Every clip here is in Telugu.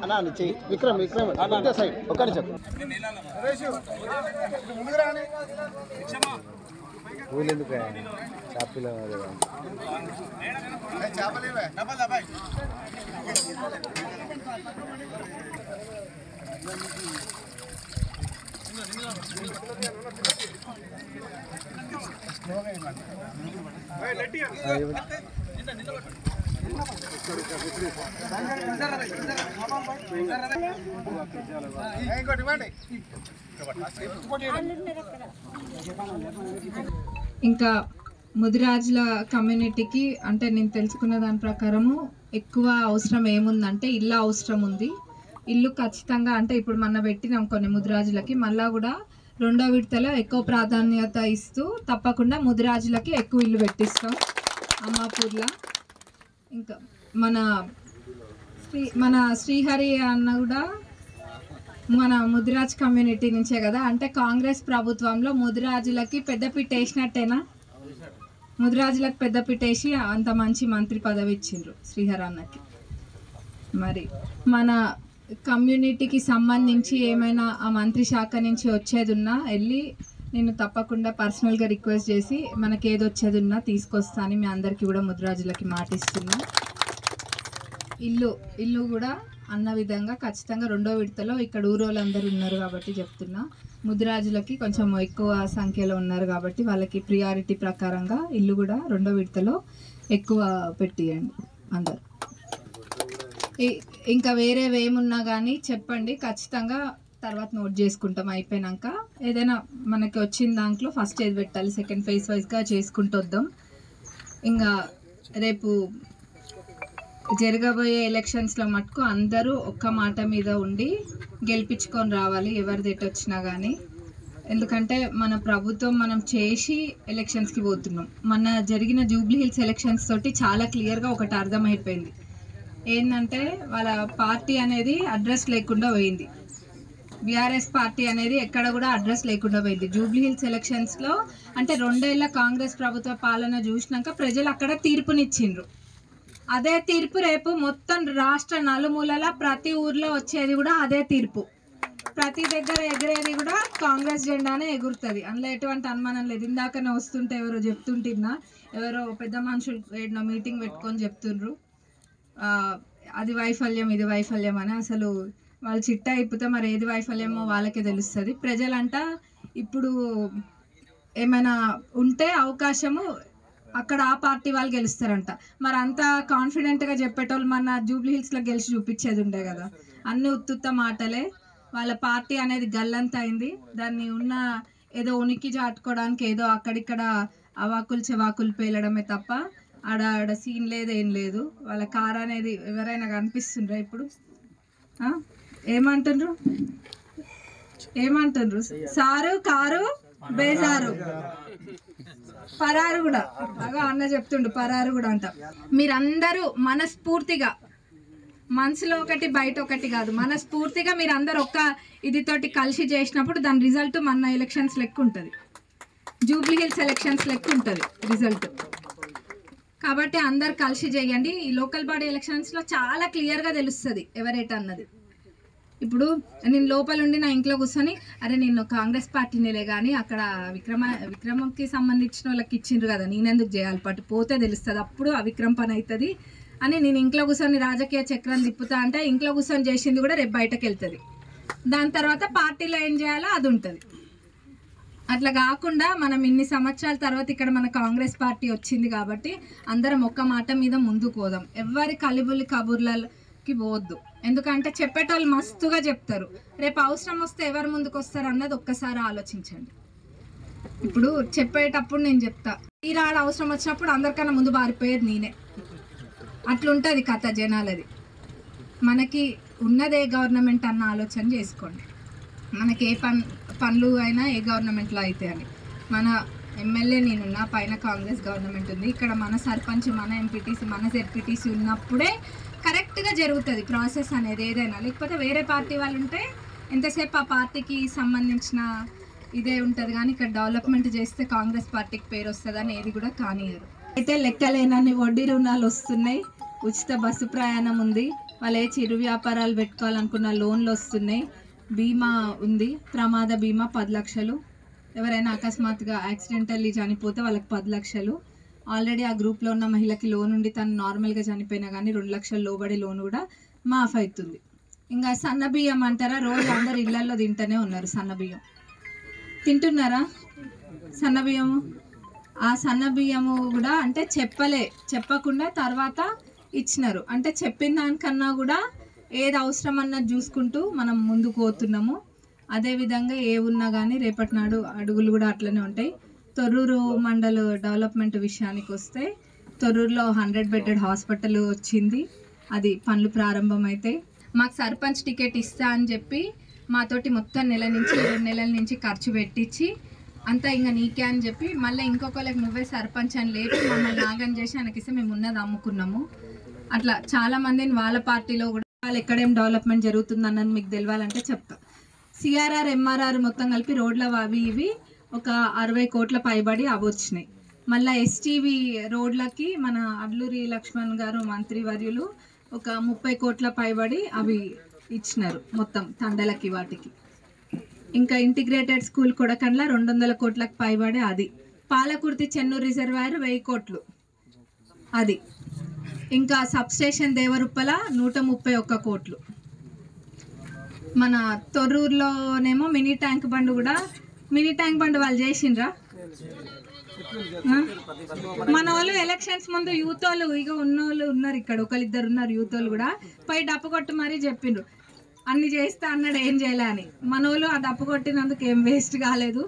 అన్నా చెయ్యి విక్రమ్ సైడ్ ఒక్క నిమిషం ఊళ్ళెందుకు చేపలు ఇంకా ముదిరాజుల కమ్యూనిటీకి అంటే నేను తెలుసుకున్న దాని ప్రకారము ఎక్కువ అవసరం ఏముందంటే ఇల్లు అవసరం ఉంది. ఇల్లు ఖచ్చితంగా అంటే ఇప్పుడు మన పెట్టినాం కొన్ని ముదిరాజులకి, మళ్ళా కూడా రెండో విడతలో ఎక్కువ ప్రాధాన్యత ఇస్తూ తప్పకుండా ముదిరాజులకి ఎక్కువ ఇల్లు పెట్టిస్తాం అమ్మాపూర్లో. ఇంకా మన శ్రీహరి అన్న కూడా మన ముదిరాజ్ కమ్యూనిటీ నుంచే కదా, అంటే కాంగ్రెస్ ప్రభుత్వంలో ముదిరాజులకి పెద్దపీట వేసినట్టేనా? ముదిరాజులకు పెద్దపీట వేసి అంత మంచి మంత్రి పదవి ఇచ్చిండ్రు శ్రీహరి అన్నకి. మరి మన కమ్యూనిటీకి సంబంధించి ఏమైనా ఆ మంత్రి శాఖ నుంచి వచ్చేది ఉన్నా వెళ్ళి నేను తప్పకుండా పర్సనల్గా రిక్వెస్ట్ చేసి మనకి ఏది వచ్చేది ఉన్నా తీసుకొస్తా అని మీ అందరికీ కూడా ముదిరాజులకి మాటిస్తున్నా. ఇల్లు కూడా అన్న విధంగా ఖచ్చితంగా రెండో విడతలో ఇక్కడ ఊరోళ్ళందరూ ఉన్నారు కాబట్టి చెప్తున్నా, ముదిరాజులకి కొంచెం ఎక్కువ సంఖ్యలో ఉన్నారు కాబట్టి వాళ్ళకి ప్రియారిటీ ప్రకారంగా ఇల్లు కూడా రెండో విడతలో ఎక్కువ పెట్టియండి అందరు. ఇంకా వేరేవేమున్నా కానీ చెప్పండి, ఖచ్చితంగా తర్వాత నోట్ చేసుకుంటాం. అయిపోయినాక ఏదైనా మనకి వచ్చిన దాంట్లో ఫస్ట్ ఏది పెట్టాలి సెకండ్ ఫేజ్ వైజ్గా చేసుకుంటూ వద్దాం. ఇంకా రేపు జరగబోయే ఎలక్షన్స్లో మటుకు అందరూ ఒక్క మాట మీద ఉండి గెలిపించుకొని రావాలి ఎవరిది ఎటు వచ్చినా కానీ. ఎందుకంటే మన ప్రభుత్వం మనం చేసి ఎలక్షన్స్కి పోతున్నాం. మన జరిగిన జూబ్లీ హిల్స్ ఎలక్షన్స్ తోటి చాలా క్లియర్గా ఒకటి అర్థమైపోయింది, ఏంటంటే వాళ్ళ పార్టీ అనేది అడ్రస్ లేకుండా పోయింది. బీఆర్ఎస్ పార్టీ అనేది ఎక్కడ కూడా అడ్రస్ లేకుండా పోయింది జూబ్లీ హిల్స్ ఎలక్షన్స్లో. అంటే 2 ఏళ్ల కాంగ్రెస్ ప్రభుత్వ పాలన చూసినాక ప్రజలు అక్కడ తీర్పునిచ్చిండ్రు. అదే తీర్పు రేపు మొత్తం రాష్ట్ర నలుమూలల ప్రతి ఊర్లో వచ్చేది కూడా అదే తీర్పు. ప్రతి దగ్గర ఎగిరేది కూడా కాంగ్రెస్ జెండానే ఎగురుతుంది, అందులో ఎటువంటి అనుమానం లేదు. ఇందాకనే వస్తుంటే ఎవరో చెప్తుంటున్నా, ఎవరో పెద్ద మనుషులు ఏడనో మీటింగ్ పెట్టుకొని చెప్తుండ్రు అది వైఫల్యం ఇది వైఫల్యం అని. అసలు వాళ్ళు చిట్టా ఇప్పితే మరి ఏది వైఫల్యమో వాళ్ళకే తెలుస్తుంది. ప్రజలంట ఇప్పుడు ఏమైనా ఉంటే అవకాశము అక్కడ ఆ పార్టీ వాళ్ళు గెలుస్తారంట. మరి అంత కాన్ఫిడెంట్గా చెప్పేటోళ్ళు మన జూబ్లీ హిల్స్లో గెలిచి చూపించేది ఉండే కదా. అన్ని ఉత్తుత్త మాటలే. వాళ్ళ పార్టీ అనేది గల్లంత అయింది. దాన్ని ఉన్న ఏదో ఉనికి చాటుకోవడానికి ఏదో అక్కడిక్కడ అవాకులు చెవాకులు పేలడమే తప్ప ఆడ సీన్ లేదు ఏం లేదు. వాళ్ళ కారు అనేది ఎవరైనా కనిపిస్తుండ్రా ఇప్పుడు? ఏమంటుండ్రు సారు కారు బేజారు పరారు కూడా బాగా అన్న చెప్తుండు, పరారు కూడా అంట. మీరందరూ మనస్ఫూర్తిగా మనసులో ఒకటి బయట ఒకటి కాదు, మనస్ఫూర్తిగా మీరందరూ ఒక్క ఇదితోటి కలిసి చేసినప్పుడు దాని రిజల్ట్ మన ఎలక్షన్స్ లెక్క ఉంటుంది, జూబ్లీ హిల్స్ ఎలక్షన్స్ లెక్క ఉంటుంది రిజల్ట్. కాబట్టి అందరు కలిసి చేయండి. ఈ లోకల్ బాడీ ఎలక్షన్స్లో చాలా క్లియర్గా తెలుస్తుంది ఎవరేటన్నది. ఇప్పుడు నేను లోపల ఉండి నా ఇంట్లో కూర్చొని అరే నేను కాంగ్రెస్ పార్టీనేలే కానీ అక్కడ విక్రమంకి సంబంధించిన వాళ్ళకి ఇచ్చిండ్రు కదా నేనెందుకు చేయాలి పట్టు పోతే తెలుస్తుంది, అప్పుడు అవిక్రమ్ పని అవుతుంది అని నేను ఇంట్లో కూర్చొని రాజకీయ చక్రం తిప్పుతా అంటే ఇంట్లో కూర్చొని చేసింది కూడా రేపు బయటకు వెళ్తుంది. దాని తర్వాత పార్టీలో ఏం చేయాలో అది ఉంటుంది. అట్లా కాకుండా మనం ఇన్ని సంవత్సరాల తర్వాత ఇక్కడ మన కాంగ్రెస్ పార్టీ వచ్చింది కాబట్టి అందరం ఒక్క మాట మీద ముందుకు పోదాం. ఎవరి కలిబులి కబుర్లకి పోవద్దు, ఎందుకంటే చెప్పేటోళ్ళు మస్తుగా చెప్తారు. రేపు అవసరం వస్తే ఎవరు ముందుకు వస్తారు అన్నది ఒక్కసారి ఆలోచించండి. ఇప్పుడు చెప్పేటప్పుడు నేను చెప్తా, తీరాడ అవసరం వచ్చినప్పుడు అందరికన్నా ముందు బారిపోయేది నేనే. అట్లుంటుంది కథ జనాలది. మనకి ఉన్నదే గవర్నమెంట్ అన్న ఆలోచన చేసుకోండి. మనకి ఏ పనులు అయినా ఏ గవర్నమెంట్లో అయితే అని. మన ఎమ్మెల్యే నేనున్నా, పైన కాంగ్రెస్ గవర్నమెంట్ ఉంది, ఇక్కడ మన సర్పంచ్ మన ఎంపీటీసీ మన జెడ్పీటీసీ ఉన్నప్పుడే కరెక్ట్గా జరుగుతుంది ప్రాసెస్ అనేది ఏదైనా. లేకపోతే వేరే పార్టీ వాళ్ళు ఉంటే ఎంతసేపు ఆ పార్టీకి సంబంధించిన ఇదే ఉంటుంది కానీ ఇక్కడ డెవలప్మెంట్ చేస్తే కాంగ్రెస్ పార్టీకి పేరు వస్తుందని ఏది కూడా కానియరు. అయితే లెక్కలేనన్ని వడ్డీ రుణాలు వస్తున్నాయి, ఉచిత బస్సు ప్రయాణం ఉంది. వాళ్ళు ఏ చిరు వ్యాపారాలు పెట్టుకోవాలనుకున్న లోన్లు వస్తున్నాయి. బీమా ఉంది, ప్రమాద బీమా 10 లక్షలు. ఎవరైనా అకస్మాత్తుగా యాక్సిడెంటల్లీ చనిపోతే వాళ్ళకి 10 లక్షలు. ఆల్రెడీ ఆ గ్రూప్లో ఉన్న మహిళకి లోన్ ఉండి తను నార్మల్గా చనిపోయినా కానీ 2 లక్షల లోబడి లోన్ కూడా మాఫ్ అవుతుంది. ఇంకా సన్న బియ్యం అంటారా, రోజు అందరు ఇళ్లలో తింటూనే ఉన్నారు. సన్న బియ్యం తింటున్నారా? సన్న బియ్యము, ఆ సన్న బియ్యము కూడా అంటే చెప్పకుండా తర్వాత ఇచ్చినారు. అంటే చెప్పిన దానికన్నా కూడా ఏది అవసరం అన్నది చూసుకుంటూ మనం ముందుకు పోతున్నాము. అదేవిధంగా ఏ ఉన్నా కానీ రేపటి నాడు అడుగులు కూడా అట్లనే ఉంటాయి. తొర్రూరు మండల డెవలప్మెంట్ విషయానికి వస్తే తొర్రూరులో 100 బెడెడ్ హాస్పిటల్ వచ్చింది. అది పనులు ప్రారంభమైతే మాకు సర్పంచ్ టికెట్ ఇస్తా అని చెప్పి మాతోటి మొత్తం 2 నెలల నుంచి ఖర్చు పెట్టించి అంతా ఇంకా నీకే అని చెప్పి మళ్ళీ ఇంకొకరికి నువ్వే సర్పంచ్ అని లేపి మమ్మల్ని నాగం చేసి ఆయనకిస్తే మేము ఉన్నది అమ్ముకున్నాము. అట్లా చాలా మందిని వాళ్ళ పార్టీలో కూడా వాళ్ళు ఎక్కడేం డెవలప్మెంట్ జరుగుతుందన్నది మీకు తెలియాలంటే చెప్తా. సిఆర్ఆర్ ఎంఆర్ఆర్ మొత్తం కలిపి రోడ్ల అవి ఇవి ఒక 60 కోట్ల పైబడి అవి వచ్చినాయి. మళ్ళీ ఎస్టీవీ రోడ్లకి మన అడ్లూరి లక్ష్మణ్ గారు మంత్రి వర్యులు ఒక 30 కోట్ల పైబడి అవి ఇచ్చినారు మొత్తం తండలకి వాటికి. ఇంకా ఇంటిగ్రేటెడ్ స్కూల్ కొడకండ్ల 200 కోట్లకు పైబడి అది. పాలకుర్తి చెన్నూరు రిజర్వాయర్ 1000 కోట్లు అది. ఇంకా సబ్స్టేషన్ దేవరుప్పల 131 కోట్లు. మన తొర్రూరులోనేమో మినీ ట్యాంక్ బండ్ వాళ్ళు చేసిండ్రా? మన వాళ్ళు ఎలక్షన్స్ ముందు యూత్ వాళ్ళు ఇక ఉన్నోళ్ళు ఉన్నారు ఇక్కడ, ఒకరిద్దరు ఉన్నారు యూత్ వాళ్ళు కూడా పోయి డప్పు కొట్టు మరీ చెప్పిండ్రు. అన్ని చేస్తా అన్నాడు, ఏం చేయలే అని. మన వాళ్ళు ఆ డప్పు కొట్టినందుకు ఏం వేస్ట్ కాలేదు.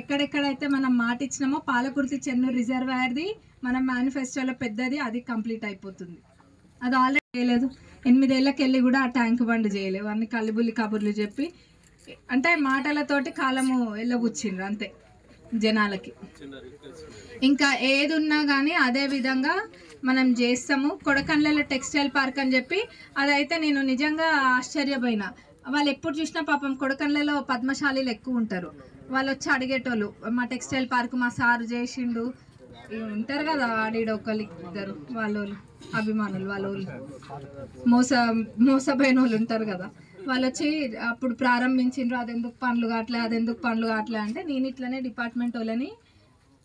ఎక్కడెక్కడైతే మనం మాట ఇచ్చినామో పాలకుర్తి చెన్నూరు రిజర్వాయర్ది మన మేనిఫెస్టోలో పెద్దది, అది కంప్లీట్ అయిపోతుంది. అది ఆల్రెడీ చేయలేదు. 8 ఏళ్ళకి వెళ్ళి కూడా ఆ ట్యాంక్ బండ్ చేయలేవు. అన్ని కల్లిబుల్లి కబుర్లు చెప్పి అంటే మాటలతోటి కాలము వెళ్ళబుచ్చిండ్రు అంతే జనాలకి. ఇంకా ఏది ఉన్నా కానీ అదే విధంగా మనం చేస్తాము. కొడకండ్లలో టెక్స్టైల్ పార్క్ అని చెప్పి అదైతే నేను నిజంగా ఆశ్చర్యపోయినా. వాళ్ళు ఎప్పుడు చూసినా పాపం కొడకండ్లలో పద్మశాలీలు ఎక్కువ ఉంటారు. వాళ్ళు వచ్చి అడిగేటోళ్ళు, మా టెక్స్టైల్ పార్క్ మా సారు చేసిండు ఉంటారు కదా, ఆడిడొకళ్ళు ఇద్దరు వాళ్ళు అభిమానులు, వాళ్ళు మోసపోయిన వాళ్ళు ఉంటారు కదా, వాళ్ళు వచ్చి అప్పుడు ప్రారంభించిండ్రు. అదెందుకు పనులు కావట్లే అంటే నేను ఇట్లనే డిపార్ట్మెంట్ వాళ్ళని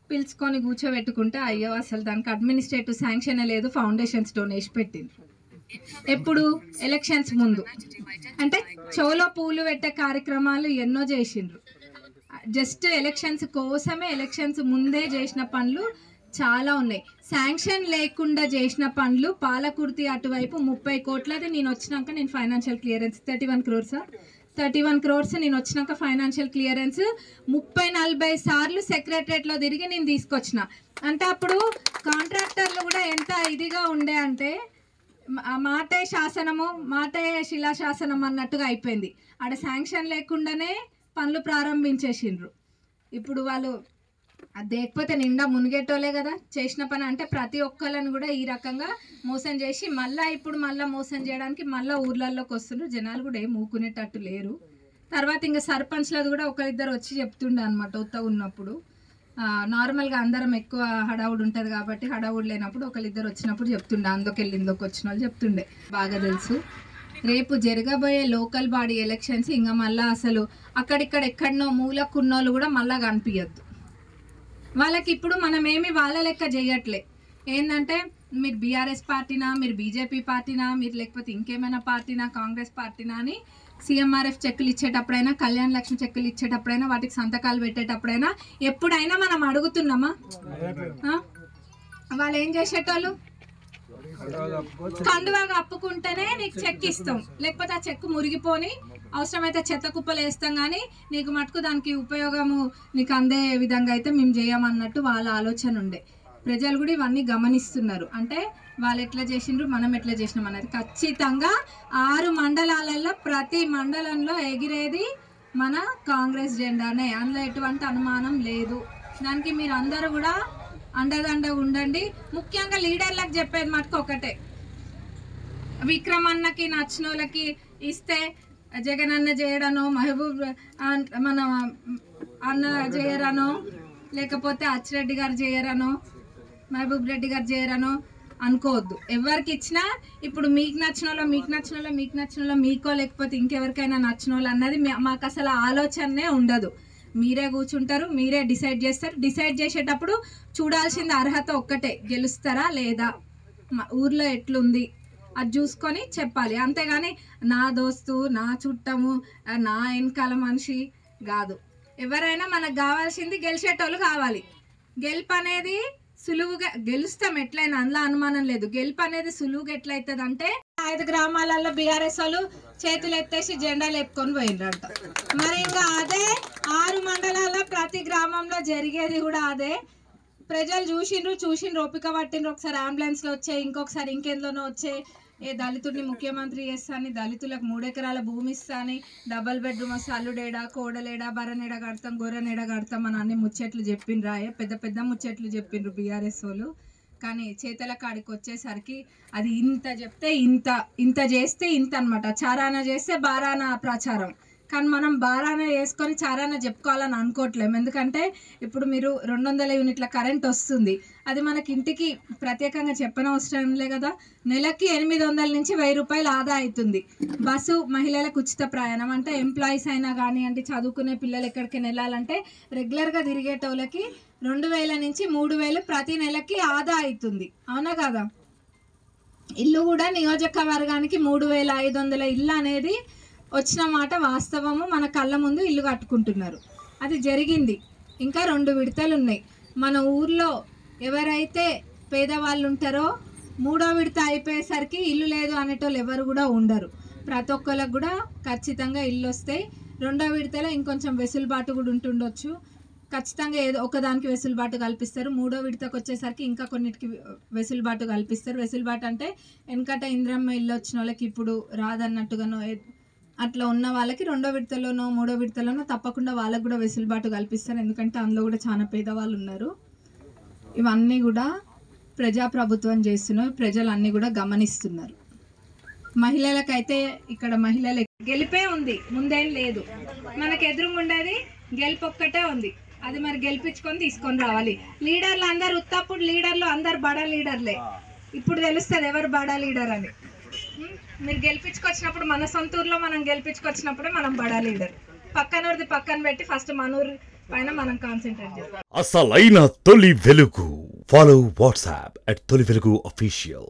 పిలుచుకొని కూర్చోబెట్టుకుంటే అయ్యో అసలు దానికి అడ్మినిస్ట్రేటివ్ శాంక్షన్ లేదు, ఫౌండేషన్ స్టోన్ వేసి పెట్టింది. ఎప్పుడు ఎలక్షన్స్ ముందు అంటే చెవులో పూలు పెట్టే కార్యక్రమాలు ఎన్నో చేసిండ్రు. జస్ట్ ఎలక్షన్స్ కోసమే ఎలక్షన్స్ ముందే చేసిన పనులు చాలా ఉన్నాయి. శాంక్షన్ లేకుండా చేసిన పనులు పాలకుర్తి అటువైపు 30 కోట్లది నేను వచ్చినాక నేను ఫైనాన్షియల్ క్లియరెన్స్ 31 క్రోర్స్ నేను వచ్చినాక ఫైనాన్షియల్ క్లియరెన్స్ 30-40 సార్లు సెక్రటరియట్లో తిరిగి నేను తీసుకొచ్చిన. అంటే అప్పుడు కాంట్రాక్టర్లు కూడా ఎంత ఇదిగా ఉండే అంటే మాటే శాసనము మాటే శిలాశాసనం అన్నట్టుగా అయిపోయింది. ఆడ శాంక్షన్ లేకుండానే పనులు ప్రారంభించేసిండ్రు. ఇప్పుడు వాళ్ళు అది లేకపోతే నిండా మునిగేటోలే కదా చేసిన పని. అంటే ప్రతి ఒక్కళ్ళని కూడా ఈ రకంగా మోసం చేసి మళ్ళీ మోసం చేయడానికి మళ్ళీ ఊర్లలోకి వస్తుండ్రు. జనాలు కూడా ఏం ఊకునేటట్టు లేరు. తర్వాత ఇంకా సర్పంచ్లది కూడా ఒకరిద్దరు వచ్చి చెప్తుండే అనమాట. ఉత్తగా ఉన్నప్పుడు నార్మల్గా అందరం ఎక్కువ హడావుడు ఉంటుంది కాబట్టి హడావుడు లేనప్పుడు ఒకరిద్దరు వచ్చినప్పుడు చెప్తుండే, అందుకెళ్ళి ఇందుకు వచ్చిన వాళ్ళు చెప్తుండే. బాగా తెలుసు. రేపు జరగబోయే లోకల్ బాడీ ఎలక్షన్స్ ఇంకా మళ్ళీ అసలు అక్కడిక్కడ ఎక్కడనో మూలకున్నోళ్ళు కూడా మళ్ళీ కనిపించద్దు వాళ్ళకి. ఇప్పుడు మనం ఏమి వాళ్ళ లెక్క చేయట్లే. ఏంటంటే మీరు బీఆర్ఎస్ పార్టీనా, మీరు బీజేపీ పార్టీనా, మీరు లేకపోతే ఇంకేమైనా పార్టీనా, కాంగ్రెస్ పార్టీనా అని సీఎంఆర్ఎఫ్ చెక్కులు ఇచ్చేటప్పుడైనా, కళ్యాణ లక్ష్మి చెక్కులు ఇచ్చేటప్పుడైనా, వాటికి సంతకాలు పెట్టేటప్పుడైనా ఎప్పుడైనా మనం అడుగుతున్నామా? వాళ్ళు ఏం చేసేటోళ్ళు కండువాగా అప్పుకుంటేనే నీకు చెక్ ఇస్తాం, లేకపోతే ఆ చెక్కు మురిగిపోని అవసరమైతే చెత్త కుప్పలు వేస్తాం, కానీ నీకు మటుకు దానికి ఉపయోగము నీకు అందే విధంగా అయితే మేము చేయమన్నట్టు వాళ్ళ ఆలోచన ఉండే. ప్రజలు కూడా ఇవన్నీ గమనిస్తున్నారు. అంటే వాళ్ళు ఎట్లా చేసిండ్రు, మనం ఎట్లా చేసినాం అనేది. ఖచ్చితంగా 6 మండలాలలో ప్రతి మండలంలో ఎగిరేది మన కాంగ్రెస్ జెండానే, అందులో ఎటువంటి అనుమానం లేదు. దానికి మీరు అందరూ కూడా అండదండగా ఉండండి. ముఖ్యంగా లీడర్లకు చెప్పేది మటుకు ఒకటే, విక్రమన్నకి నచ్చిన వాళ్ళకి ఇస్తే జగన్ అన్న చేయడనో, మహబూబ్ మన అన్న చేయరనో, లేకపోతే అచ్చిరెడ్డి గారు చేయరనో, మహబూబ్ రెడ్డి గారు చేయరనో, అనుకోవద్దు. ఎవరికి ఇచ్చినా ఇప్పుడు మీకు నచ్చిన వాళ్ళు మీకు నచ్చిన వాళ్ళు మీకు నచ్చిన వాళ్ళు మీకో లేకపోతే ఇంకెవరికైనా నచ్చిన వాళ్ళు అన్నది మాకు అసలు ఆలోచనే ఉండదు. మీరే కూర్చుంటారు, మీరే డిసైడ్ చేస్తారు. డిసైడ్ చేసేటప్పుడు చూడాల్సింది అర్హత ఒక్కటే, గెలుస్తారా లేదా, ఊర్లో ఎట్లుంది అది చూసుకొని చెప్పాలి. అంతేగాని నా దోస్తు నా చుట్టము నా వెనకాల మనిషి కాదు. ఎవరైనా మనకు కావాల్సింది గెలిచేటోళ్ళు కావాలి. గెలుపు అనేది సులువుగా గెలుస్తాం ఎట్లయినా, అందులో అనుమానం లేదు. గెలుపు అనేది సులువుగా ఎట్లయితుంది అంటే 5 గ్రామాలలో బీఆర్ఎస్ వాళ్ళు చేతులు ఎత్తేసి జెండాలు ఎప్పుకొని పోయిండ్రంట. మరి ఇంకా అదే 6 మండలాల్లో ప్రతి గ్రామంలో జరిగేది కూడా అదే. ప్రజలు చూసిండ్రు ఓపిక పట్టిండ్రు. ఒకసారి అంబులెన్స్లో వచ్చే, ఇంకొకసారి ఇంకెందులోనో వచ్చే, ఏ దళితుడిని ముఖ్యమంత్రి చేస్తాని, దళితులకు 3 ఎకరాల భూమి ఇస్తాని, డబల్ బెడ్రూమ్ వస్తే అల్లుడేడా కోడలేడా బర్రెనేడా కడతాం గొర్రెనేడా కడతాం అని అన్ని ముచ్చట్లు చెప్పిండ్రు. పెద్ద పెద్ద ముచ్చట్లు చెప్పిండ్రు బీఆర్ఎస్ వాళ్ళు. కానీ చేతల కాడికి వచ్చేసరికి అది ఇంత చెప్తే ఇంత చేస్తే ఇంత అనమాట. చారాన చేస్తే బారాన ప్రచారం. కానీ మనం బారాన వేసుకొని చారాన చెప్పుకోవాలని అనుకోవట్లేము. ఎందుకంటే ఇప్పుడు మీరు 200 యూనిట్ల కరెంట్ వస్తుంది, అది మనకి ఇంటికి ప్రత్యేకంగా చెప్పనవసరం లే కదా. నెలకి 800 నుంచి 1000 రూపాయలు ఆదా అవుతుంది. బస్సు మహిళలకు ఉచిత ప్రయాణం అంటే ఎంప్లాయీస్ అయినా కానివ్వండి, చదువుకునే పిల్లలు ఎక్కడికి వెళ్ళాలంటే రెగ్యులర్గా తిరిగేటోళ్ళకి 2000 నుంచి 3000 ప్రతి నెలకి ఆదా అవుతుంది. అవునా కదా. ఇల్లు కూడా నియోజకవర్గానికి 3500 ఇల్లు అనేది వచ్చిన మాట వాస్తవము. మన కళ్ళ ముందు ఇల్లు కట్టుకుంటున్నారు, అది జరిగింది. ఇంకా 2 విడతలు ఉన్నాయి. మన ఊర్లో ఎవరైతే పేదవాళ్ళు ఉంటారో 3వ విడత అయిపోయేసరికి ఇల్లు లేదు అనేటోళ్ళు ఎవరు కూడా ఉండరు. ప్రతి ఒక్కరికి కూడా ఖచ్చితంగా ఇల్లు వస్తాయి. 2వ విడతలో ఇంకొంచెం వెసులుబాటు కూడా ఉంటుండొచ్చు. ఖచ్చితంగా ఏదో ఒకదానికి వెసులుబాటు కల్పిస్తారు. 3వ విడతకు వచ్చేసరికి ఇంకా కొన్నిటికి వెసులుబాటు కల్పిస్తారు. వెసులుబాటు అంటే వెనకట ఇంద్రమ్మ ఇల్లు వచ్చిన వాళ్ళకి ఇప్పుడు రాదన్నట్టుగానో అట్లా ఉన్న వాళ్ళకి 2వ విడతలోనో 3వ విడతలోనో తప్పకుండా వాళ్ళకు కూడా వెసులుబాటు కల్పిస్తారు. ఎందుకంటే అందులో కూడా చాలా పేదవాళ్ళు ఉన్నారు. ఇవన్నీ కూడా ప్రజాప్రభుత్వం చేస్తున్నారు, ప్రజలు అన్నీ కూడా గమనిస్తున్నారు. మహిళలకైతే ఇక్కడ మహిళల గెలిపే ఉంది, ముందేం లేదు. మనకు ఎదురుగుండేది గెలుపు ఒక్కటే ఉంది. అది మరి గెలిపించుకొని తీసుకొని రావాలి. లీడర్లు అందరు ఉత్తప్పుడు లీడర్లు అందరు బడా లీడర్లే. ఇప్పుడు తెలుస్తుంది ఎవరు బడా లీడర్ అని. మీరు గెలిపించుకొచ్చినప్పుడు మన సొంత ఊర్లో మనం గెలిపించుకొచ్చినప్పుడే మనం బడా లీడర్. పక్కనూరిది పక్కన పెట్టి ఫస్ట్ మన ఊరి పైన మనం కాన్సన్ట్రేట్ చేస్తాం. అసలైన తొలి వెలుగు. ఫాలో వాట్సాప్ @తొలి వెలుగు official.